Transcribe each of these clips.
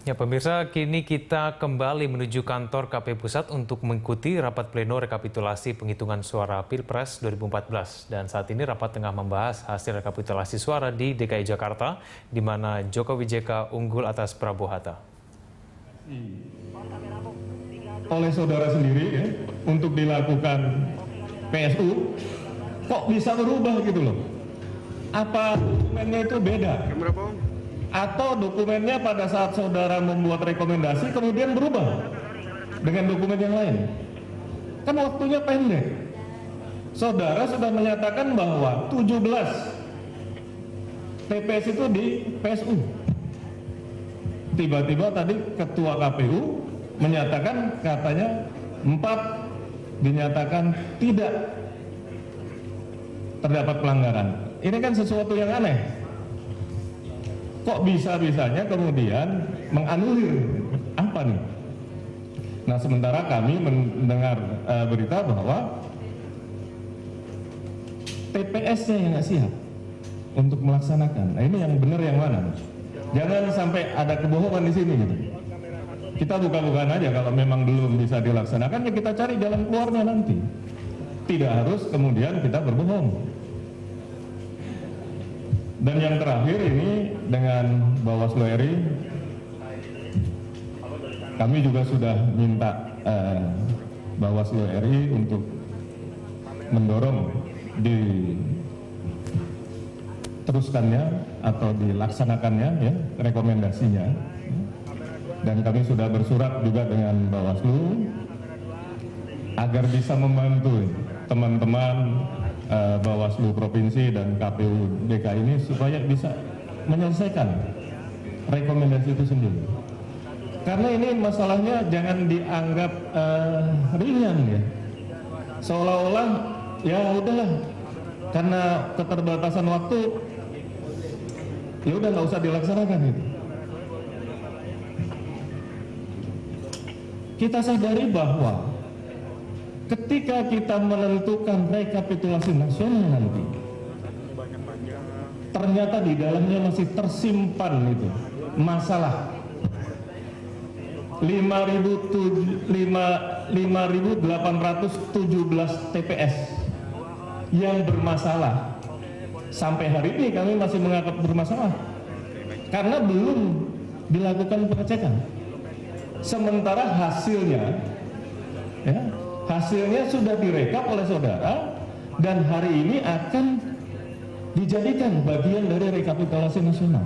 Ya pemirsa, kini kita kembali menuju kantor KPU Pusat untuk mengikuti rapat pleno rekapitulasi penghitungan suara Pilpres 2014. Dan saat ini rapat tengah membahas hasil rekapitulasi suara di DKI Jakarta, di mana Jokowi JK unggul atas Prabowo Hatta. Oleh saudara sendiri ya, untuk dilakukan PSU, kok bisa berubah gitu loh? Apa dokumennya itu beda? Atau dokumennya pada saat saudara membuat rekomendasi kemudian berubah dengan dokumen yang lain? Kan waktunya pendek. Saudara sudah menyatakan bahwa 17 TPS itu di PSU. Tiba-tiba tadi Ketua KPU menyatakan katanya 4 dinyatakan tidak terdapat pelanggaran. Ini kan sesuatu yang aneh. Kok bisa-bisanya kemudian menganulir apa nih? Nah, sementara kami mendengar berita bahwa TPS-nya yang nggak siap untuk melaksanakan. Nah, ini yang benar yang mana? Jangan sampai ada kebohongan di sini gitu. Kita buka-bukaan aja kalau memang belum bisa dilaksanakan, ya kita cari jalan keluarnya nanti. Tidak harus kemudian kita berbohong. Dan yang terakhir ini dengan Bawaslu RI, kami juga sudah minta Bawaslu RI untuk mendorong diteruskannya atau dilaksanakannya ya rekomendasinya. Dan kami sudah bersurat juga dengan Bawaslu agar bisa membantu teman-teman Bawaslu Provinsi dan KPU DKI ini supaya bisa menyelesaikan rekomendasi itu sendiri. Karena ini masalahnya jangan dianggap ringan ya. Seolah-olah ya udahlah karena keterbatasan waktu ya udah nggak usah dilaksanakan gitu. Kita sadari bahwa ketika kita menentukan rekapitulasi nasional nanti, ternyata di dalamnya masih tersimpan itu masalah 5.817 TPS yang bermasalah. Sampai hari ini kami masih menganggap bermasalah karena belum dilakukan pengecekan. Sementara hasilnya ya, hasilnya sudah direkap oleh saudara dan hari ini akan dijadikan bagian dari rekapitulasi nasional.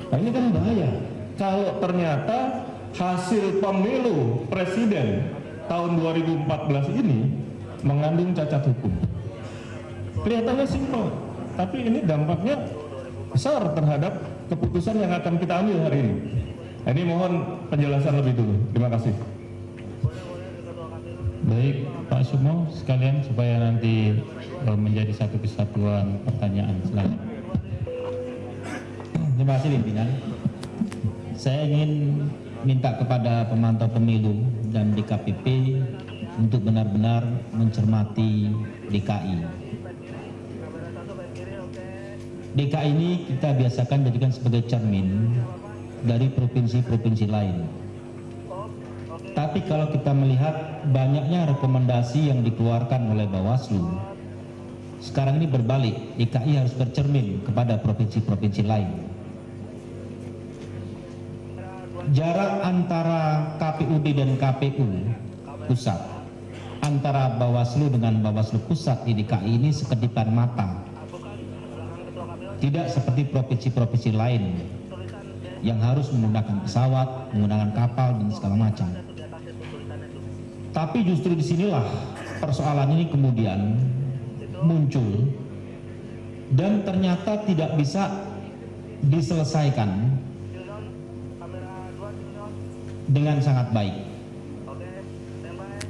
Nah, ini kan bahaya kalau ternyata hasil pemilu presiden tahun 2014 ini mengandung cacat hukum. Kelihatannya simpel, tapi ini dampaknya besar terhadap keputusan yang akan kita ambil hari ini. Nah, ini mohon penjelasan lebih dulu. Terima kasih. Baik Pak Sumo sekalian supaya nanti menjadi satu kesatuan pertanyaan. Silakan. Terima kasih pimpinan. Saya ingin minta kepada pemantau pemilu dan DKPP untuk benar-benar mencermati DKI. DKI ini kita biasakan jadikan sebagai cermin dari provinsi-provinsi lain. Tapi kalau kita melihat banyaknya rekomendasi yang dikeluarkan oleh Bawaslu, sekarang ini berbalik, DKI harus bercermin kepada provinsi-provinsi lain. Jarak antara KPUD dan KPU pusat, antara Bawaslu dengan Bawaslu pusat di DKI ini sekedipan mata. Tidak seperti provinsi-provinsi lain yang harus menggunakan pesawat, menggunakan kapal, dan segala macam. Tapi justru disinilah persoalan ini kemudian muncul dan ternyata tidak bisa diselesaikan dengan sangat baik.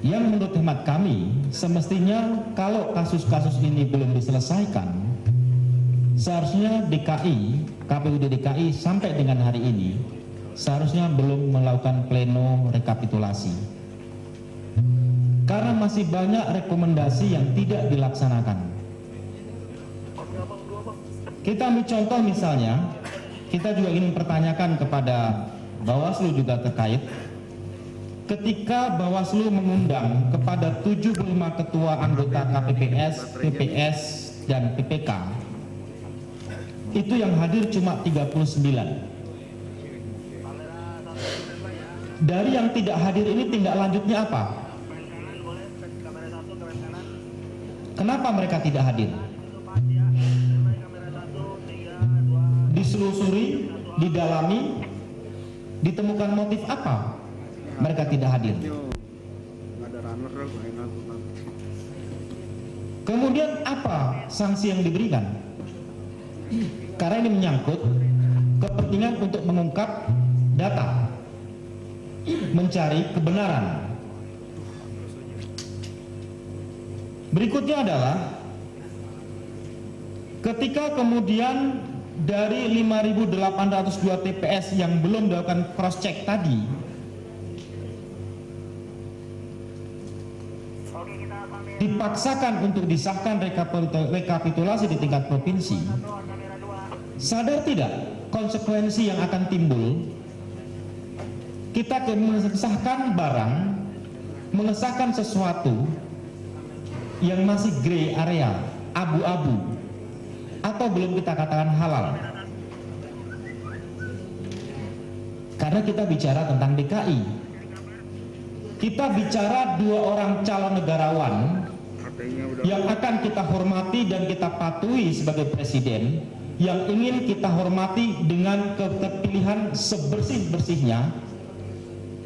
Yang menurut hemat kami, semestinya kalau kasus-kasus ini belum diselesaikan, seharusnya DKI, KPUD DKI sampai dengan hari ini seharusnya belum melakukan pleno rekapitulasi. Karena masih banyak rekomendasi yang tidak dilaksanakan. Kita ambil contoh misalnya, kita juga ingin mempertanyakan kepada Bawaslu juga terkait ketika Bawaslu mengundang kepada 75 ketua anggota KPPS, PPS, dan PPK, itu yang hadir cuma 39. Dari yang tidak hadir ini tindak lanjutnya apa? Kenapa mereka tidak hadir? Diselusuri, didalami, ditemukan motif apa mereka tidak hadir? Kemudian apa sanksi yang diberikan? Karena ini menyangkut kepentingan untuk mengungkap data, mencari kebenaran. Berikutnya adalah ketika kemudian dari 5.802 TPS yang belum dilakukan cross check tadi, dipaksakan untuk disahkan rekapitulasi di tingkat provinsi, sadar tidak konsekuensi yang akan timbul? Kita mengesahkan barang, mengesahkan sesuatu yang masih gray area, abu-abu, atau belum kita katakan halal. Karena kita bicara tentang DKI, kita bicara 2 orang calon negarawan yang akan kita hormati dan kita patuhi sebagai presiden, yang ingin kita hormati dengan keterpilihan sebersih-bersihnya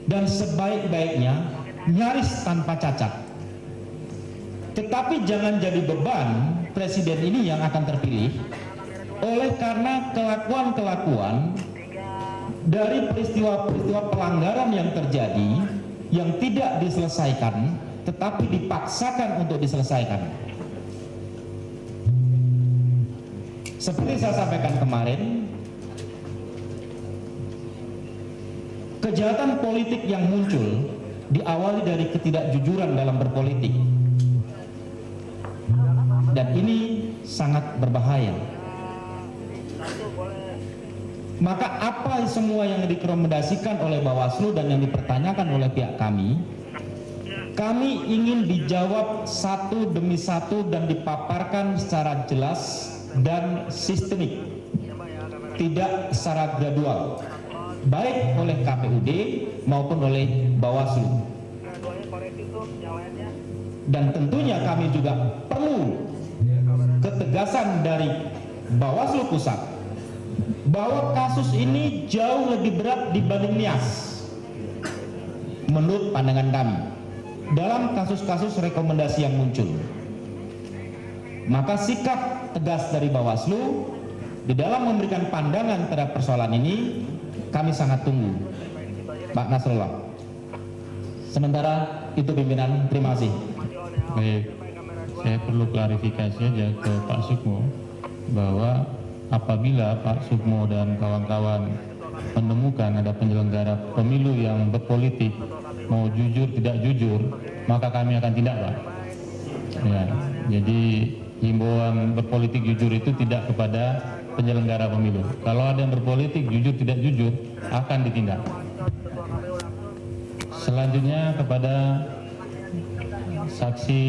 dan sebaik-baiknya, nyaris tanpa cacat. Tetapi jangan jadi beban presiden ini yang akan terpilih oleh karena kelakuan-kelakuan dari peristiwa-peristiwa pelanggaran yang terjadi yang tidak diselesaikan tetapi dipaksakan untuk diselesaikan. Seperti saya sampaikan kemarin, kejahatan politik yang muncul diawali dari ketidakjujuran dalam berpolitik, dan ini sangat berbahaya. Maka apa semua yang direkomendasikan oleh Bawaslu dan yang dipertanyakan oleh pihak kami ingin dijawab satu demi satu dan dipaparkan secara jelas dan sistemik, tidak secara gradual, baik oleh KPUD maupun oleh Bawaslu. Dan tentunya kami juga perlu ketegasan dari Bawaslu Pusat bahwa kasus ini jauh lebih berat dibanding Nias menurut pandangan kami dalam kasus-kasus rekomendasi yang muncul. Maka sikap tegas dari Bawaslu di dalam memberikan pandangan terhadap persoalan ini kami sangat tunggu, Pak Nasrullah. Sementara itu pimpinan, terima kasih. Baik, saya perlu klarifikasi aja ke Pak Sukmo bahwa apabila Pak Sukmo dan kawan-kawan menemukan ada penyelenggara pemilu yang berpolitik, mau jujur tidak jujur, maka kami akan tindak, Pak. Ya, jadi himbauan berpolitik jujur itu tidak kepada penyelenggara pemilu. Kalau ada yang berpolitik jujur tidak jujur, akan ditindak. Selanjutnya kepada saksi